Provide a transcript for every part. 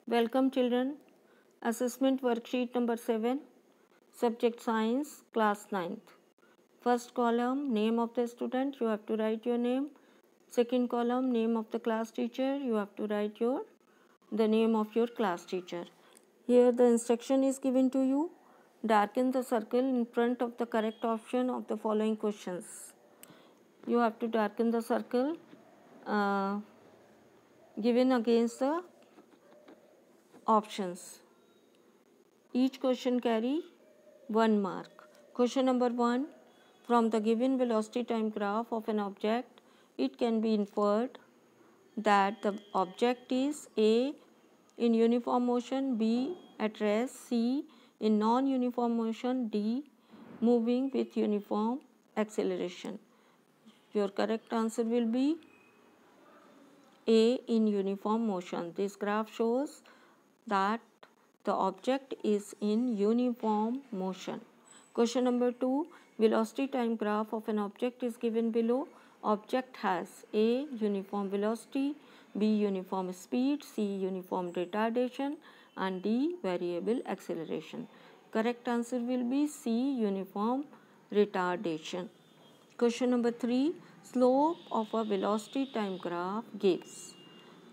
Welcome children. Assessment worksheet number 7. Subject Science, class 9th. First column, name of the student, you have to write your name. Second column, name of the class teacher, you have to write the name of your class teacher. Here the instruction is given to you. Darken the circle in front of the correct option of the following questions. You have to darken the circle given against the options. Each question carry 1 mark. Question number 1. From the given velocity time graph of an object, it can be inferred that the object is A in uniform motion, B at rest, C in non-uniform motion, D moving with uniform acceleration. Your correct answer will be A in uniform motion. This graph shows that the object is in uniform motion. Question number 2. Velocity time graph of an object is given below. Object has A. Uniform velocity, B. Uniform speed, C. Uniform retardation, and D. Variable acceleration. Correct answer will be C. Uniform retardation. Question number 3. Slope of a velocity time graph gives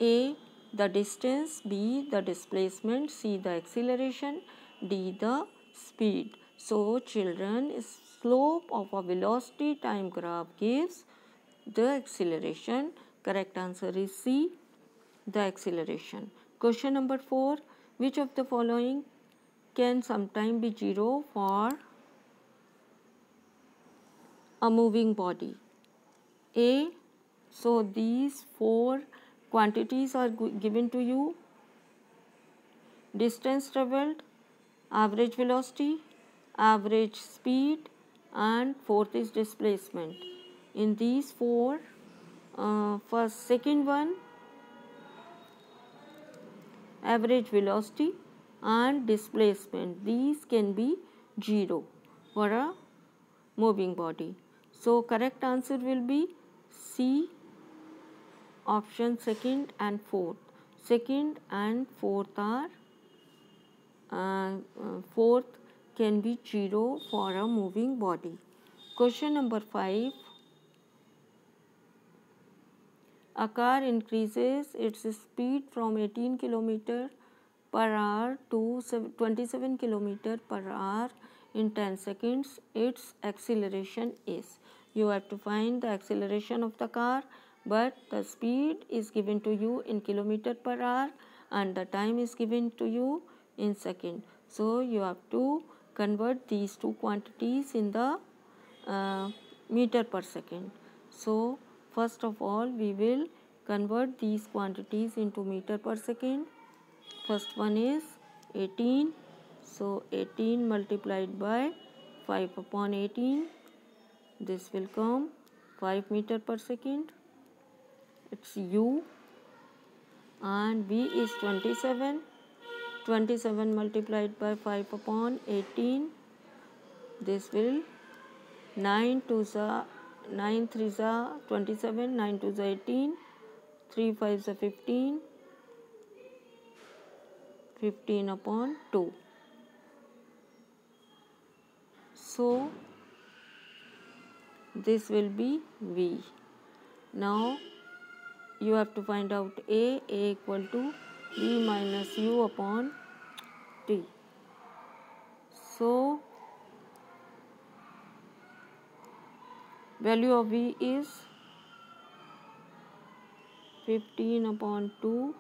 A. The distance, B. The displacement, C. The acceleration, D. The speed. So, children, slope of a velocity time graph gives the acceleration. Correct answer is C. The acceleration. Question number 4. Which of the following can sometime be 0 for a moving body? A. So, these 4 quantities are given to you. Distance traveled, average velocity, average speed, and fourth is displacement. In these 4, second one, average velocity and displacement, these can be 0 for a moving body. So, correct answer will be C, option second and fourth. Second and fourth are fourth can be 0 for a moving body. Question number 5. A car increases its speed from 18 km per hour to 27 km per hour in 10 seconds. Its acceleration is. You have to find the acceleration of the car, but the speed is given to you in kilometer per hour and the time is given to you in second. So, you have to convert these two quantities in the meter per second. So, first of all, we will convert these quantities into meter per second. First one is 18. So, 18 multiplied by 5 upon 18. This will come 5 meter per second. It's U. And V is 27. 27 multiplied by 5 upon 18. This will 9 2s are 9 3s are 27, 9 2s are 18, 3 5s are 15, 15 upon 2. So, this will be V. Now, you have to find out A equal to V minus U upon T. So, value of V is 15 upon 2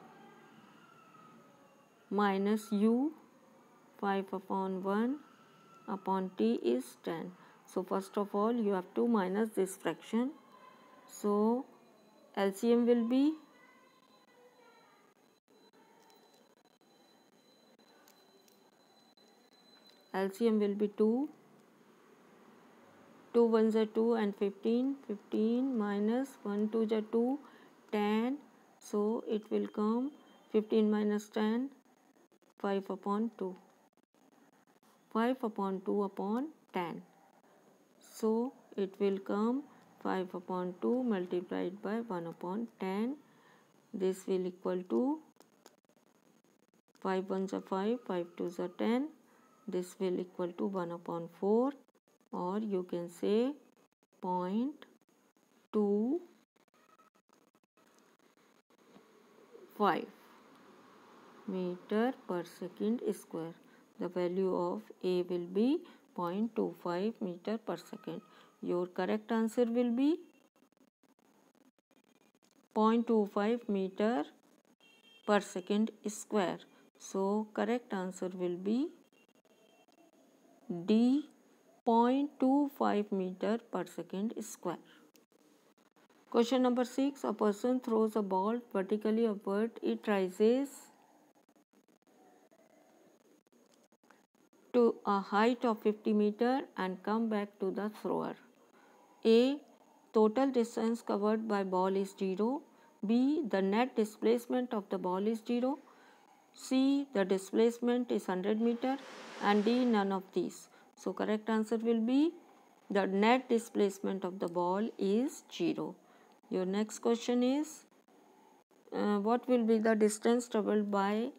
minus U 5 upon 1 upon T is 10. So, first of all, you have to minus this fraction. So, LCM will be 2. 2 1s are 2 and 15. 15 minus 1 2s are 2, 10. So, it will come 15 minus 10, 5 upon 2. 5 upon 2 upon 10. So, it will come 5 upon 2 multiplied by 1 upon 10. This will equal to 5 ones are 5, 5 twos are 10. This will equal to 1 upon 4, or you can say 0.25 meter per second square. The value of A will be 0.25 meter per second. Your correct answer will be 0.25 meter per second square. So correct answer will be D, 0.25 meter per second square. Question number 6. A person throws a ball vertically upward. It rises to a height of 50 meter and come back to the thrower. A. Total distance covered by ball is 0. B. The net displacement of the ball is 0. C. The displacement is 100 meter, and D. None of these. So correct answer will be the net displacement of the ball is 0. Your next question is what will be the distance traveled by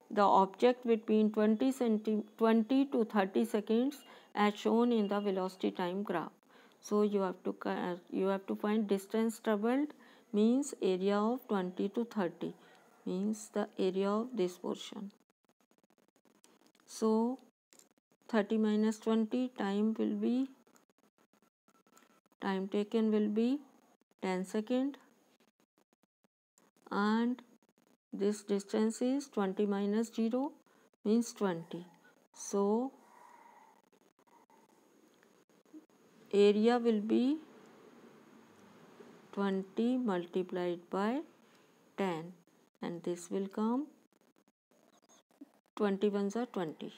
the object between 20 to 30 seconds as shown in the velocity time graph. So you have to find distance traveled means area of 20 to 30 means the area of this portion. So 30 minus 20 time taken will be 10 seconds, and this distance is 20 minus 0 means 20. So area will be 20 multiplied by 10, and this will come 20 ones are 20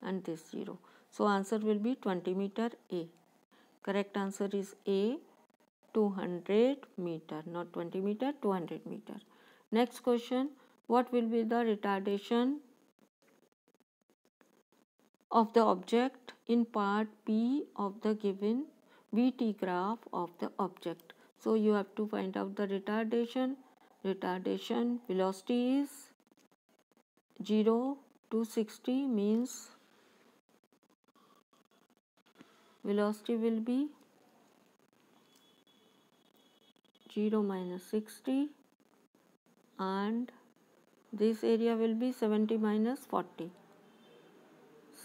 and this 0. So answer will be 20 meter A. Correct answer is A, 200 meter, not 20 meter, 200 meter. Next question, what will be the retardation of the object in part B of the given VT graph of the object? So you have to find out the retardation. Retardation velocity is 0 to 60 means velocity will be 0 minus 60, and this area will be 70 minus 40.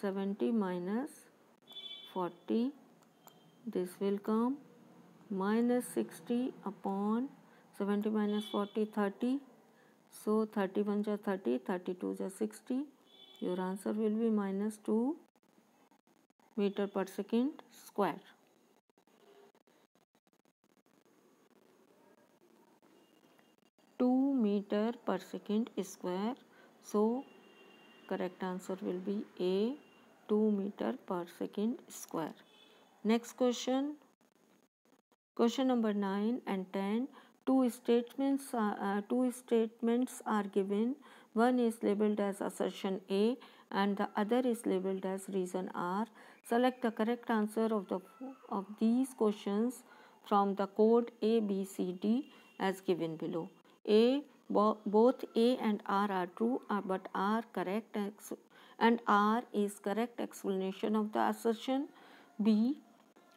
70 minus 40, this will come minus 60 upon 70 minus 40, 30. So 31 is 30, 32 is 60. Your answer will be minus 2 meter per second square. Meter per second square. So correct answer will be A, 2 meter per second square. Next question. Question number 9 and 10. Two statements are given. One is labeled as assertion A and the other is labeled as reason R. Select the correct answer of these questions from the code A, B, C, D as given below. A. Both A and R are true, but R correct and R is correct explanation of the assertion. B.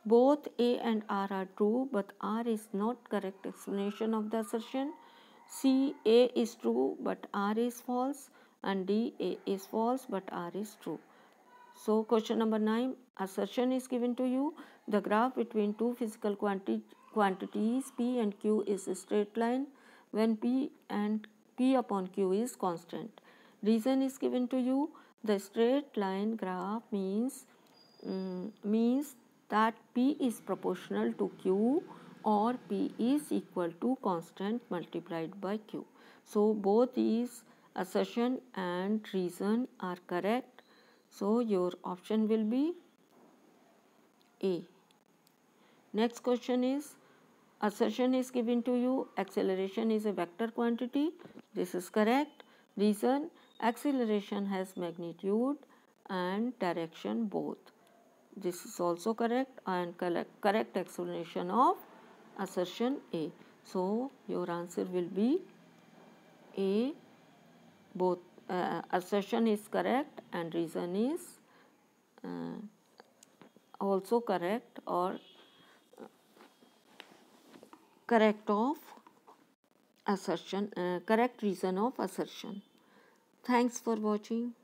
Both A and R are true, but R is not correct explanation of the assertion. C. A is true, but R is false, and D. A is false, but R is true. So question number 9, assertion is given to you. The graph between two physical quantities P and Q is a straight line when P upon Q is constant. Reason is given to you. The straight line graph means that P is proportional to Q or P is equal to constant multiplied by Q. So both these assertion and reason are correct. So your option will be A. Next question is, assertion is given to you, acceleration is a vector quantity. This is correct. Reason, acceleration has magnitude and direction both. This is also correct, and correct explanation of assertion A. So your answer will be A, both assertion is correct and reason is also correct or correct of assertion, correct reason of assertion. Thanks for watching.